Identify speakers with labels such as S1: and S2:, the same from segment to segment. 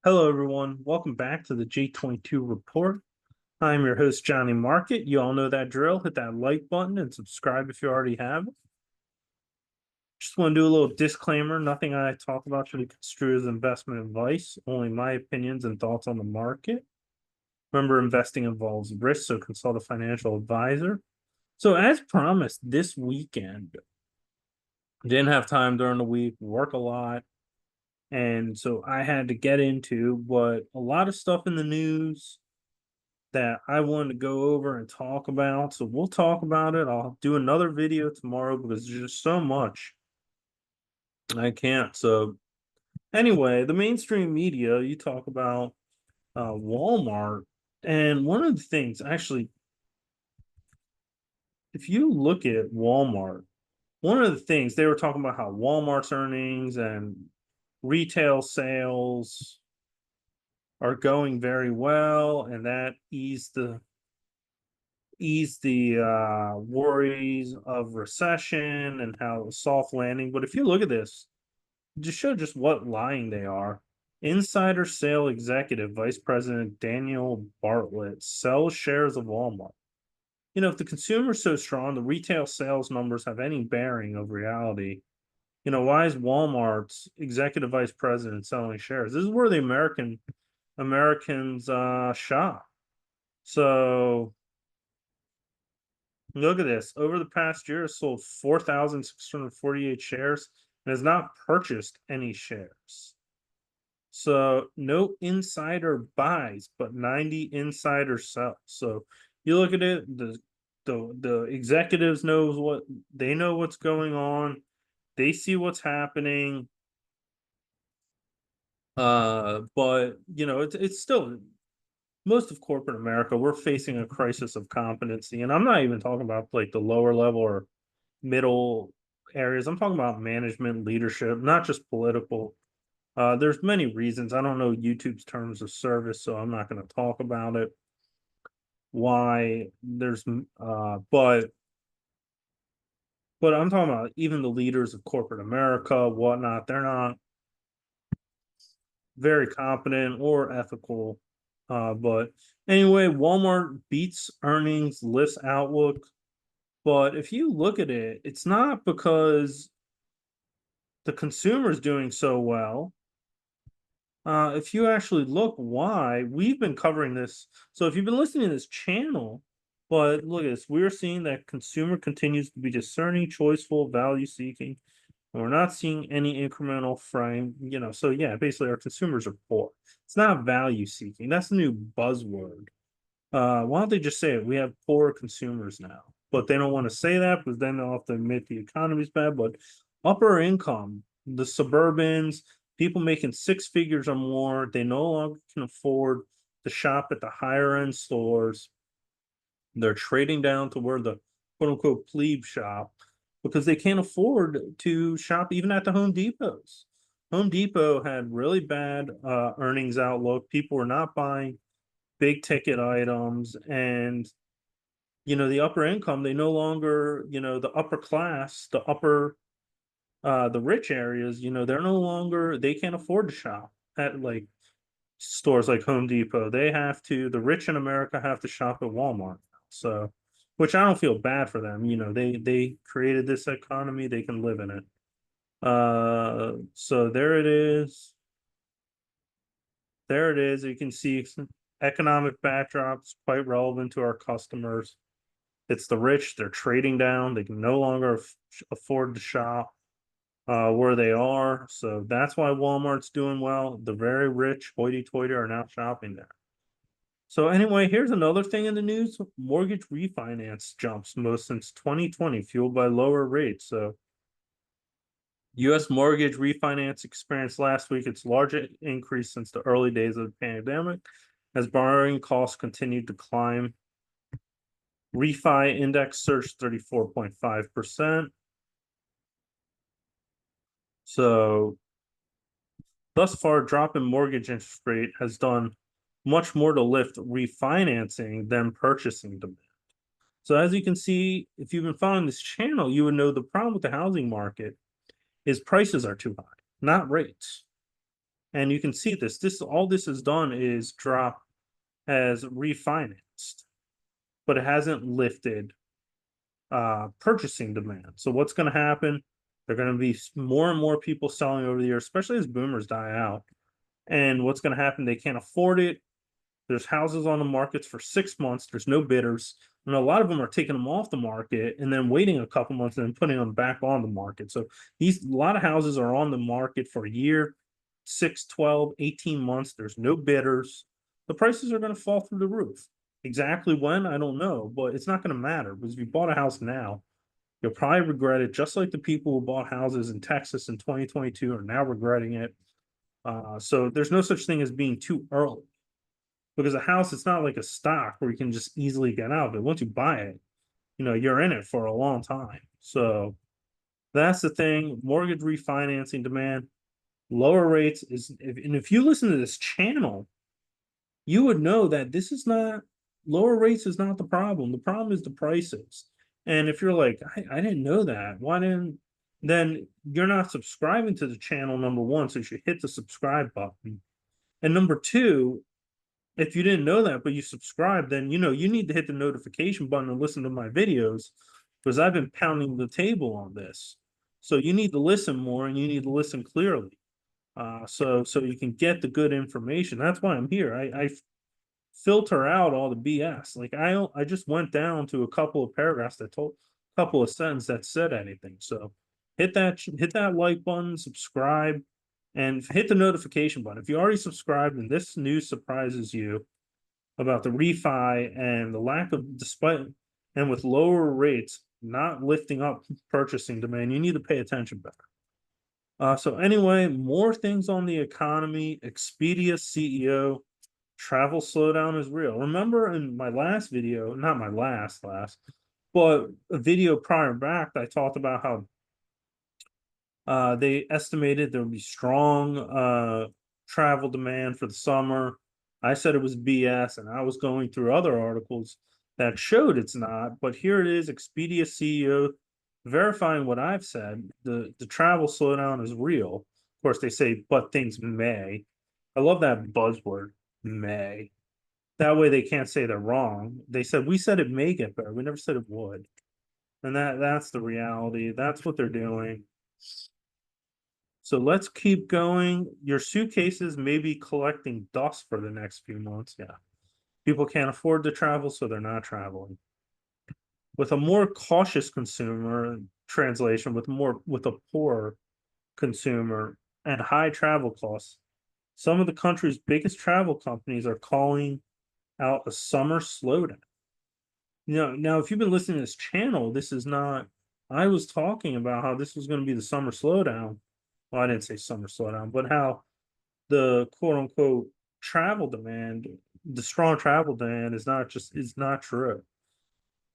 S1: Hello, everyone. Welcome back to the J22 report. I'm your host, Johnnie Market. You all know that drill. Hit that like button and subscribe if you already have. Just want to do a little disclaimer. Nothing I talk about should be construed as investment advice, only my opinions and thoughts on the market. Remember, investing involves risk, so consult a financial advisor. So, as promised, this weekend, didn't have time during the week, work a lot. And so I had to get into what a lot of stuff in the news that I wanted to go over and talk about. So we'll talk about it. I'll do another video tomorrow because there's just so much I can't. So anyway, the mainstream media, you talk about Walmart, and one of the things actually, if you look at Walmart, one of the things they were talking about how Walmart's earnings and retail sales are going very well, and that ease the worries of recession and how soft landing. But if you look at this, just show just what lying they are. Insider sale executive Vice President Daniel Bartlett sells shares of Walmart. If the consumer is so strong, the retail sales numbers have any bearing of reality. Why is Walmart's executive vice president selling shares? This is where the Americans shop. So look at this. Over the past year, it sold 4,648 shares and has not purchased any shares. So no insider buys, but 90 insider sells. So you look at it, the executives know what's going on. They see what's happening. But it's still most of corporate America, we're facing a crisis of competency. And I'm not even talking about like the lower level or middle areas. I'm talking about management, leadership, not just political. There's many reasons. I don't know YouTube's terms of service, so I'm not going to talk about it. Why there's but I'm talking about even the leaders of corporate America, whatnot, they're not very competent or ethical. But anyway, Walmart beats earnings, lifts outlook. But if you look at it, it's not because the consumer is doing so well. If you actually look why, we've been covering this. So if you've been listening to this channel, but look at this, we're seeing that consumer continues to be discerning, choiceful, value seeking. And we're not seeing any incremental frame. So yeah, basically our consumers are poor. It's not value seeking. That's the new buzzword. Why don't they just say it? We have poor consumers now, but they don't want to say that because then they'll have to admit the economy's bad. But upper income, the suburbans, people making six figures or more, they no longer can afford to shop at the higher end stores. They're trading down to where the quote unquote plebe shop because they can't afford to shop even at the Home Depots. Home Depot had really bad earnings outlook. People were not buying big ticket items, and the upper income, they no longer, the upper class, the rich areas, they're no longer, they can't afford to shop at like stores like Home Depot. The rich in America have to shop at Walmart. So, which I don't feel bad for them. They created this economy, they can live in it. So there it is. There it is. You can see economic backdrops quite relevant to our customers. It's the rich, they're trading down, they can no longer afford to shop where they are. So that's why Walmart's doing well. The very rich, hoity-toity, are now shopping there. So anyway, here's another thing in the news. Mortgage refinance jumps most since 2020, fueled by lower rates. So U.S. mortgage refinance experienced last week its largest increase since the early days of the pandemic as borrowing costs continued to climb. Refi index surged 34.5%. So thus far, drop in mortgage interest rate has done much more to lift refinancing than purchasing demand. So as you can see, if you've been following this channel, you would know the problem with the housing market is prices are too high, not rates. And you can see this. All this has done is drop has refinanced, but it hasn't lifted purchasing demand. So what's going to happen? There are going to be more and more people selling over the year, especially as boomers die out. And what's going to happen? They can't afford it. There's houses on the markets for 6 months. There's no bidders. And a lot of them are taking them off the market and then waiting a couple months and then putting them back on the market. So a lot of houses are on the market for a year, 6, 12, 18 months. There's no bidders. The prices are going to fall through the roof. Exactly when, I don't know, but it's not going to matter because if you bought a house now, you'll probably regret it, just like the people who bought houses in Texas in 2022 are now regretting it. So there's no such thing as being too early because a house, it's not like a stock where you can just easily get out of it. Once you buy it, you're in it for a long time. So that's the thing. Mortgage refinancing demand, lower rates and if you listen to this channel, you would know that this is not lower rates is not the problem. The problem is the prices. And if you're like, I didn't know that, why didn't then you're not subscribing to the channel, number one. So you should hit the subscribe button. And number two, if you didn't know that, but you subscribe, then you need to hit the notification button and listen to my videos because I've been pounding the table on this. So you need to listen more and you need to listen clearly. So you can get the good information. That's why I'm here. I filter out all the BS. Like I just went down to a couple of paragraphs that told a couple of sentences that said anything. So hit that like button, subscribe, and hit the notification button. If you already subscribed and this news surprises you about the refi and the lack of despite and with lower rates not lifting up purchasing demand, you need to pay attention better. So anyway, more things on the economy. Expedia CEO, travel slowdown is real. Remember in my last video, not my last, but a video prior back, I talked about how they estimated there would be strong travel demand for the summer. I said it was BS, and I was going through other articles that showed it's not. But here it is, Expedia CEO verifying what I've said. The travel slowdown is real. Of course, they say, but things may. I love that buzzword, may. That way they can't say they're wrong. They said we said it may get better. We never said it would. And that's the reality. That's what they're doing. So let's keep going. Your suitcases may be collecting dust for the next few months. Yeah. People can't afford to travel, so they're not traveling. With a more cautious consumer, translation, with a poor consumer and high travel costs, some of the country's biggest travel companies are calling out a summer slowdown. Now if you've been listening to this channel, this is not I was talking about how this was going to be the summer slowdown. Well, I didn't say summer slowdown, but how the quote unquote travel demand, the strong travel demand is not true.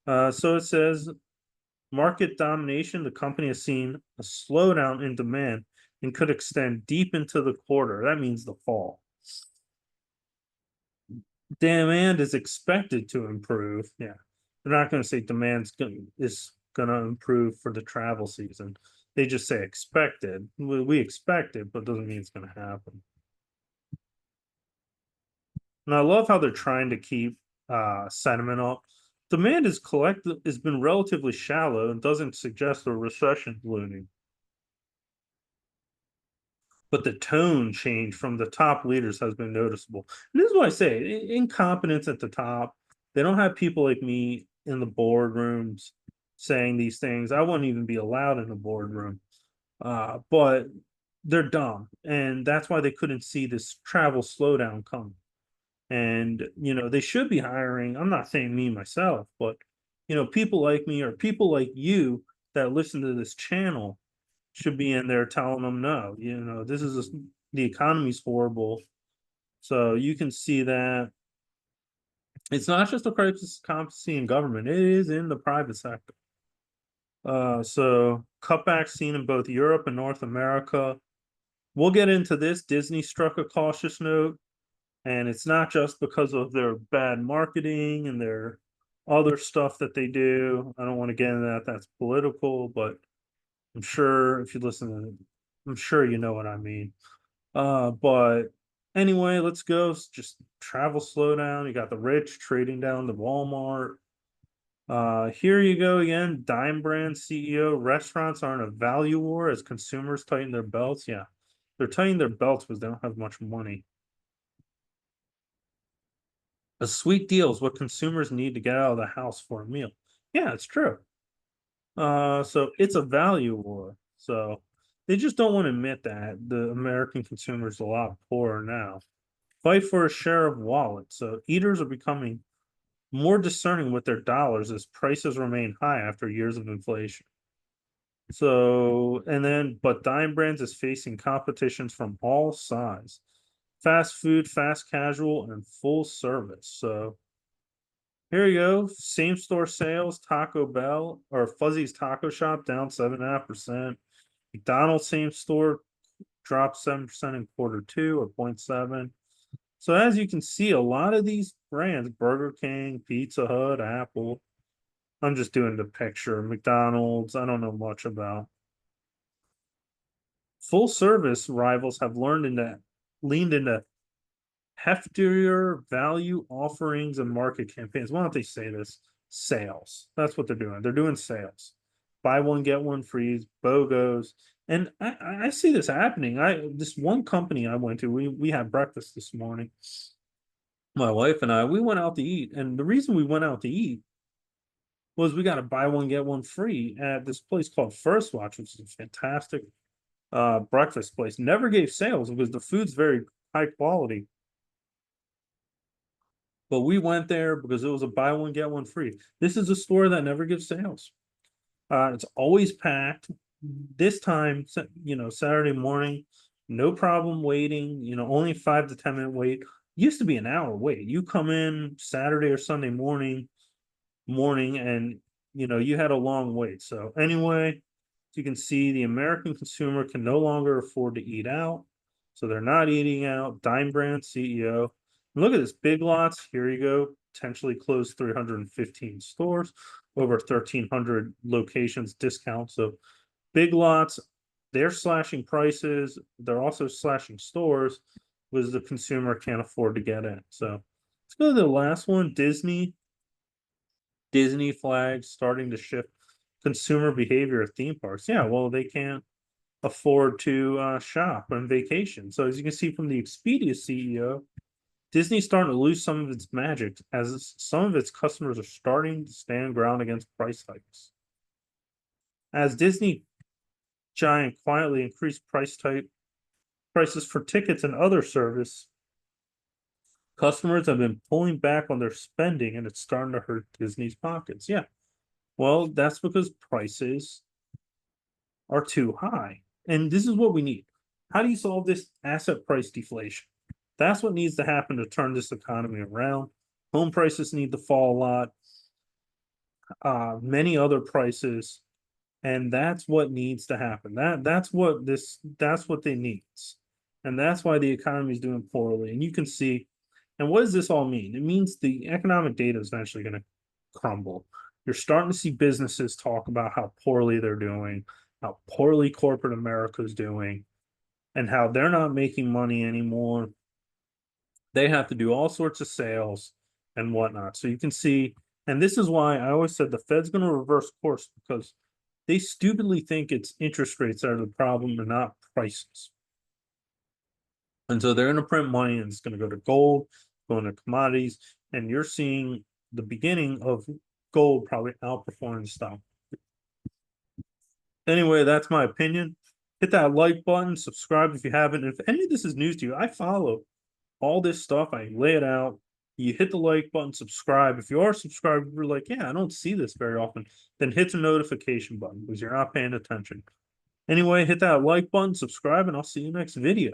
S1: So it says market domination, the company has seen a slowdown in demand and could extend deep into the quarter. That means the fall. Demand is expected to improve. Yeah. They're not going to say is going to improve for the travel season. They just say expected. We expect it, but doesn't mean it's going to happen. And I love how they're trying to keep sentiment up. Demand has been relatively shallow and doesn't suggest a recession looming. But the tone change from the top leaders has been noticeable. And this is what I say, incompetence at the top. They don't have people like me in the boardrooms saying these things. I wouldn't even be allowed in the boardroom. But they're dumb. And that's why they couldn't see this travel slowdown coming. And, they should be hiring. I'm not saying me myself, but, people like me or people like you that listen to this channel should be in there telling them no, the economy's horrible. So you can see that it's not just a crisis competency in government, it is in the private sector. So cutbacks seen in both Europe and North America. We'll get into this. Disney struck a cautious note, and it's not just because of their bad marketing and their other stuff that they do. I don't want to get into that. That's political, but I'm sure if you listen to it, I'm sure you know what I mean. But anyway, let's go. Just travel slow down. You got the rich trading down to Walmart. Here you go again. Dime brand CEO. Restaurants are in a value war as consumers tighten their belts. Yeah, they're tightening their belts because they don't have much money. A sweet deal is what consumers need to get out of the house for a meal. Yeah, it's true. So it's a value war. So they just don't want to admit that the American consumer is a lot poorer now. Fight for a share of wallet. So eaters are becoming more discerning with their dollars as prices remain high after years of inflation. So, and then, but Dime Brands is facing competitions from all sides: fast food, fast casual, and full service. So, here you go. Same store sales, Taco Bell or Fuzzy's Taco Shop down 7.5%. McDonald's same store dropped 7% in quarter two or 0.7. So as you can see, a lot of these brands, Burger King, Pizza Hut, Apple, I'm just doing the picture. McDonald's, I don't know much about. Full service rivals have leaned into heftier value offerings and market campaigns. Why don't they say this? Sales. That's what they're doing. They're doing sales. Buy one, get one free, BOGOs. And I see this happening. This one company I went to, we had breakfast this morning. My wife and I, we went out to eat. And the reason we went out to eat was we got to buy one, get one free at this place called First Watch, which is a fantastic breakfast place. Never gave sales because the food's very high quality. But we went there because it was a buy one, get one free. This is a store that never gives sales. It's always packed. This time, Saturday morning, no problem waiting. Only 5 to 10 minute wait. Used to be an hour wait. You come in Saturday or Sunday morning, and you had a long wait. So anyway, you can see the American consumer can no longer afford to eat out, so they're not eating out. Dime Brand CEO. Look at this, Big Lots. Here you go. Potentially closed 315 stores, over 1,300 locations discount. So Big Lots, they're slashing prices. They're also slashing stores because the consumer can't afford to get in. So let's go to the last one. Disney flags starting to shift consumer behavior at theme parks. Yeah, well, they can't afford to shop on vacation. So as you can see from the Expedia CEO, Disney's starting to lose some of its magic as some of its customers are starting to stand ground against price hikes. As Disney giant quietly increased prices for tickets and other service, customers have been pulling back on their spending and it's starting to hurt Disney's pockets. Yeah. Well, that's because prices are too high. And this is what we need. How do you solve this asset price deflation? That's what needs to happen to turn this economy around. Home prices need to fall a lot, many other prices, and that's what needs to happen. That's what they need. And that's why the economy is doing poorly. And you can see, and what does this all mean? It means the economic data is eventually going to crumble. You're starting to see businesses talk about how poorly they're doing, how poorly corporate America is doing, and how they're not making money anymore. They have to do all sorts of sales and whatnot. So you can see, and this is why I always said the Fed's going to reverse course because they stupidly think it's interest rates that are the problem and not prices. And so they're going to print money and it's going to go to gold, going to commodities, and you're seeing the beginning of gold probably outperforming the stock. Anyway, that's my opinion. Hit that like button, subscribe if you haven't. If any of this is news to you, I follow all this stuff. I lay it out. You hit the like button, subscribe. If you are subscribed, you're like, yeah, I don't see this very often. Then hit the notification button because you're not paying attention. Anyway, hit that like button, subscribe, and I'll see you next video.